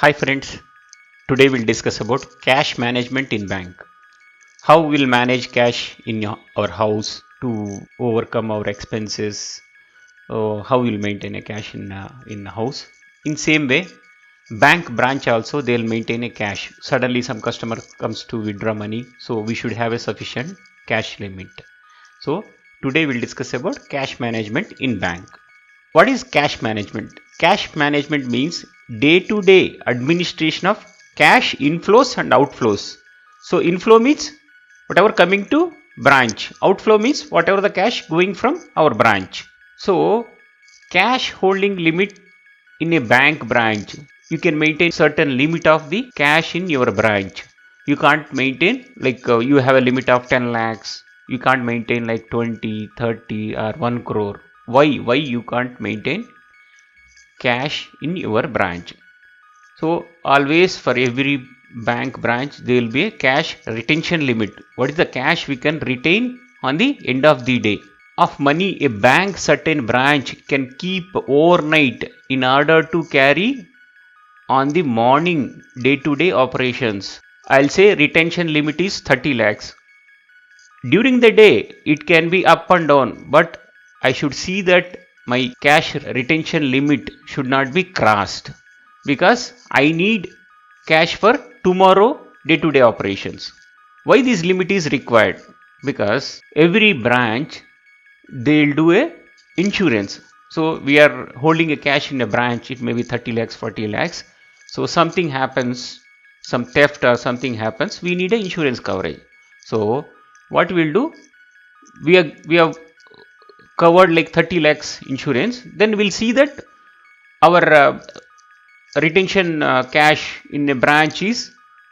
Hi friends, today we'll discuss about cash management in bank. How we'll manage cash in our house to overcome our expenses. How we'll maintain a cash in the house. In same way, bank branch also they'll maintain a cash. Suddenly some customer comes to withdraw money, so we should have a sufficient cash limit. So today we'll discuss about cash management in bank. What is cash management? Cash management means day to day administration of cash inflows and outflows. So, inflow means whatever coming to branch, outflow means whatever the cash going from our branch. So, cash holding limit in a bank branch, you can maintain certain limit of the cash in your branch. You can't maintain like you have a limit of 10 lakhs, you can't maintain like 20, 30 or 1 crore. Why you can't maintain cash in your branch? So always for every bank branch there will be a cash retention limit. What is the cash we can retain on the end of the day? Of money a bank certain branch can keep overnight in order to carry on the morning day to day operations. I'll say retention limit is 30 lakhs. During the day it can be up and down, but I should see that my cash retention limit should not be crossed because I need cash for tomorrow day to day operations. Why this limit is required? Because every branch they'll do a insurance. So we are holding a cash in a branch, it may be 30 lakhs, 40 lakhs. So something happens, some theft or something happens, we need a insurance coverage. So what we'll do, we have covered like 30 lakhs insurance, then we'll see that our retention cash in a branch is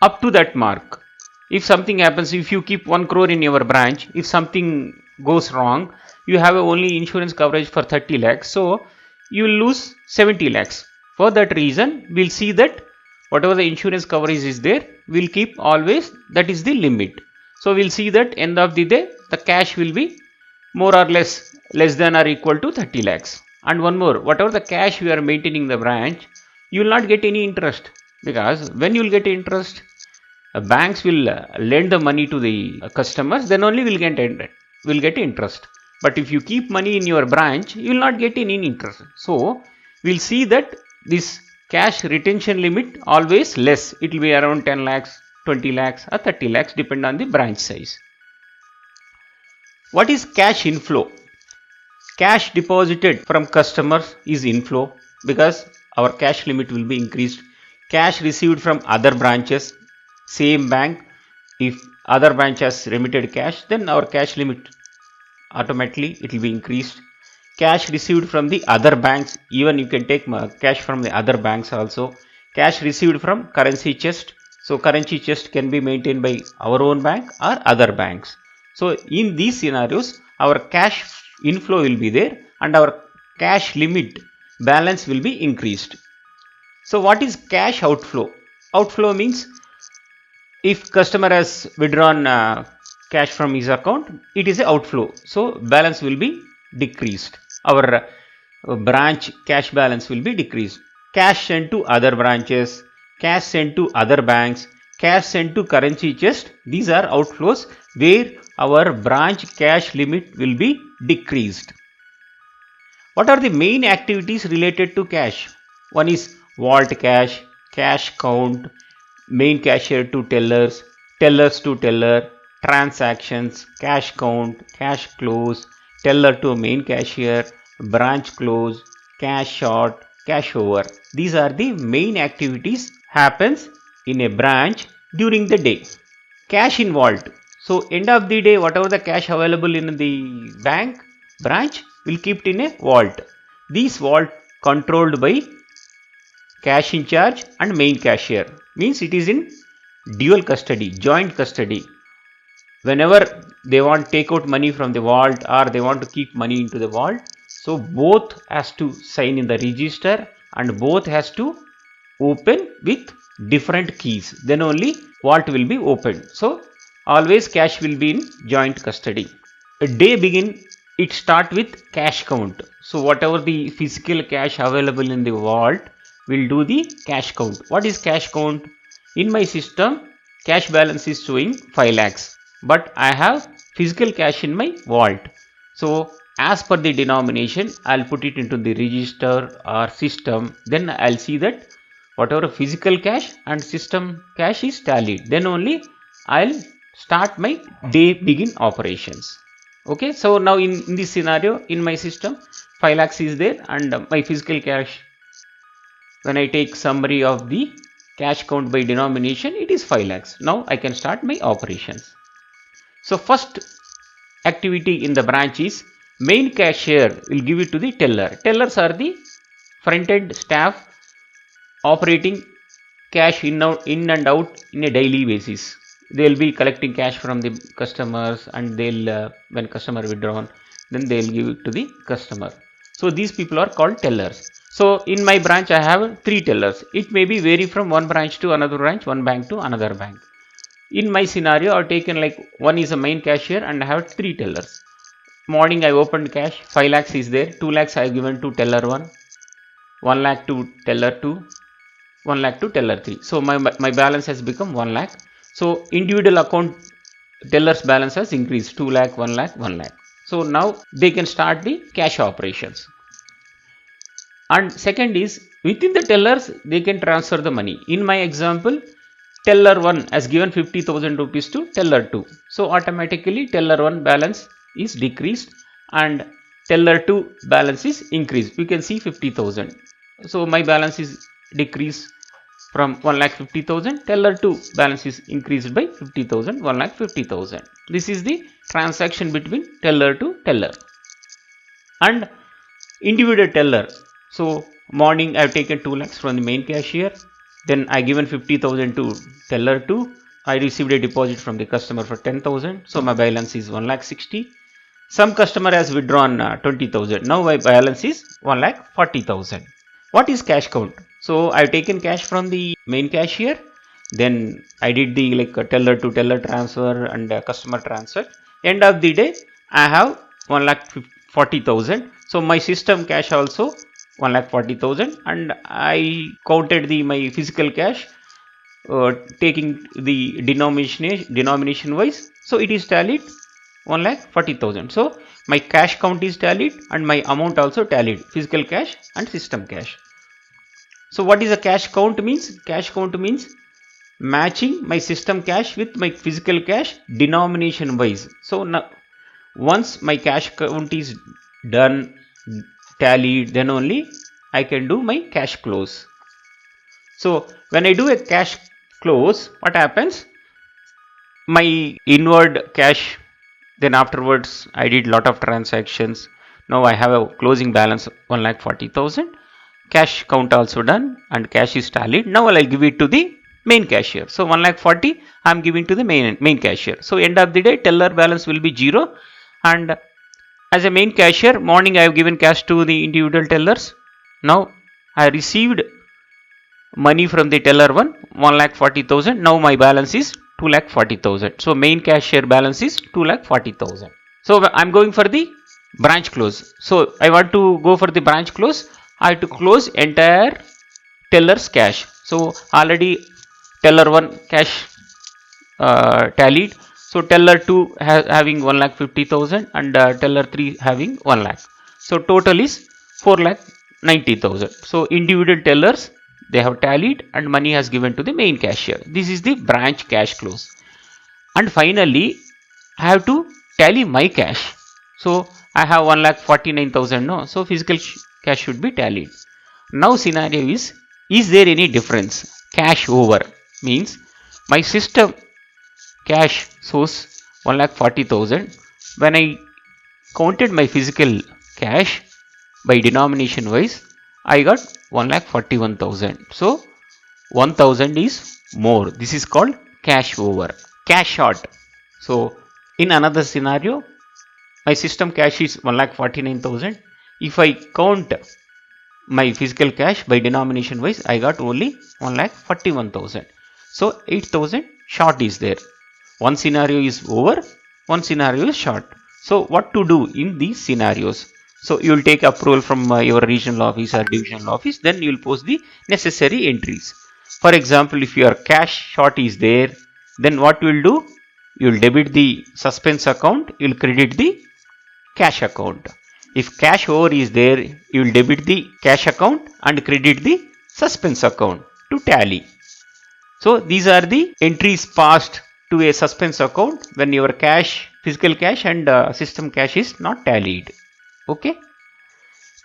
up to that mark. If something happens, if you keep 1 crore in your branch, if something goes wrong, you have only insurance coverage for 30 lakhs, so you will lose 70 lakhs. For that reason, we'll see that whatever the insurance coverage is there, we'll keep always, that is the limit. So we'll see that end of the day the cash will be more or less than or equal to 30 lakhs. And one more, whatever the cash we are maintaining the branch, you will not get any interest, because when you will get interest, banks will lend the money to the customers, then only will get interest. But if you keep money in your branch, you will not get any interest. So we'll see that this cash retention limit always less. It will be around 10 lakhs, 20 lakhs or 30 lakhs depend on the branch size. What is cash inflow? Cash deposited from customers is inflow because our cash limit will be increased. Cash received from other branches, same bank, if other branch has remitted cash, then our cash limit automatically it will be increased. Cash received from the other banks, even you can take cash from the other banks also. Cash received from currency chest, so currency chest can be maintained by our own bank or other banks. So in these scenarios our cash inflow will be there and our cash limit balance will be increased. So what is cash outflow? Outflow means if customer has withdrawn cash from his account, it is a outflow, so balance will be decreased. Our branch cash balance will be decreased. Cash sent to other branches, cash sent to other banks, cash sent to currency chest, these are outflows where our branch cash limit will be decreased. What are the main activities related to cash? One is vault cash, cash count, main cashier to tellers, tellers to teller, transactions, cash count, cash close, teller to main cashier, branch close, cash short, cash over. These are the main activities happens in a branch during the day. Cash in vault. So end of the day whatever the cash available in the bank branch will keep it in a vault. These vault controlled by cash in charge and main cashier, means it is in dual custody, joint custody. Whenever they want to take out money from the vault or they want to keep money into the vault, so both has to sign in the register and both has to open with different keys, then only vault will be opened. So always cash will be in joint custody. A day begin, it start with cash count. So whatever the physical cash available in the vault, will do the cash count. What is cash count? In my system, cash balance is showing 5 lakhs, but I have physical cash in my vault. So as per the denomination, I'll put it into the register or system. Then I'll see that whatever physical cash and system cash is tallied. Then only I'll start my day begin operations. Okay, so now in this scenario, in my system, 5 lakhs is there, and my physical cash, when I take summary of the cash count by denomination, it is 5 lakhs. Now I can start my operations. So first activity in the branch is main cashier will give it to the teller. Tellers are the front end staff operating cash in and out in a daily basis. They will be collecting cash from the customers, and they'll when customer withdrawn, then they'll give it to the customer. So these people are called tellers. So in my branch I have 3 tellers. It may be vary from one branch to another branch, one bank to another bank. In my scenario, I've taken like one is a main cashier and I have 3 tellers. Morning I opened cash, 5 lakhs is there, 2 lakhs I have given to teller 1, 1 lakh to teller 2, 1 lakh to teller 3. So my balance has become 1 lakh. So individual account teller's balance has increased 2 lakh, 1 lakh, 1 lakh. So now they can start the cash operations. And second is within the tellers they can transfer the money. In my example, teller 1 has given 50,000 rupees to teller 2. So automatically teller 1 balance is decreased and teller 2 balance is increased. You can see 50,000. So my balance is decreased from 1,50,000. Teller 2 balance is increased by 50,000, 1,50,000. This is the transaction between teller to teller. And individual teller. So morning I have taken 2 lakhs from the main cashier. Then I given 50,000 to teller 2. I received a deposit from the customer for 10,000. So my balance is 1,60,000. Some customer has withdrawn 20,000. Now my balance is 1,40,000. What is cash count? So I have taken cash from the main cashier. Then I did the teller to teller transfer and customer transfer. End of the day, I have 1,40,000. So my system cash also 1,40,000, and I counted my physical cash taking the denomination wise. So it is tallied 1,40,000. So my cash count is tallied and my amount also tallied, physical cash and system cash. So what is a cash count means? Cash count means matching my system cash with my physical cash denomination wise. So now once my cash count is done, tallied, then only I can do my cash close. So when I do a cash close, what happens? My inward cash, then afterwards I did lot of transactions. Now I have a closing balance 1,40,000. Cash count also done and cash is tallied. Now I'll give it to the main cashier. So 1,40,000 I am giving to the main cashier. So end of the day teller balance will be 0, and as a main cashier, morning I have given cash to the individual tellers. Now I received money from the teller 1, 1,40,000. Now my balance is 2,40,000. So main cashier balance is 2,40,000. So I'm going for the branch close. So I want to go for the branch close. I have to close entire teller's cash. So already teller 1 cash tallied. So teller 2 having 1,50,000 and teller 3 having 1 lakh. So total is 4,90,000. So individual tellers, they have tallied and money has given to the main cashier. This is the branch cash close. And finally I have to tally my cash. So I have 1,49,000. No, so physical cash should be tallied. Now scenario is there any difference? Cash over means my system cash shows 1,40,000. When I counted my physical cash by denomination wise, I got 1,41,000. So 1,000 is more. This is called cash over, cash short. So in another scenario, my system cash is 1,49,000. If I count my physical cash by denomination wise, I got only 1,41,000. So 8,000 short is there. One scenario is over, one scenario is short. So what to do in these scenarios? So you will take approval from your regional office or divisional office, then you will post the necessary entries. For example, if your cash short is there, then what you will do? You will debit the suspense account, you will credit the cash account. If cash over is there, you will debit the cash account and credit the suspense account to tally. So these are the entries passed to a suspense account when your cash, physical cash and system cash is not tallied. Okay.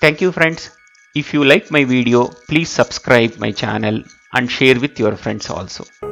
Thank you friends. If you like my video, please subscribe my channel and share with your friends also.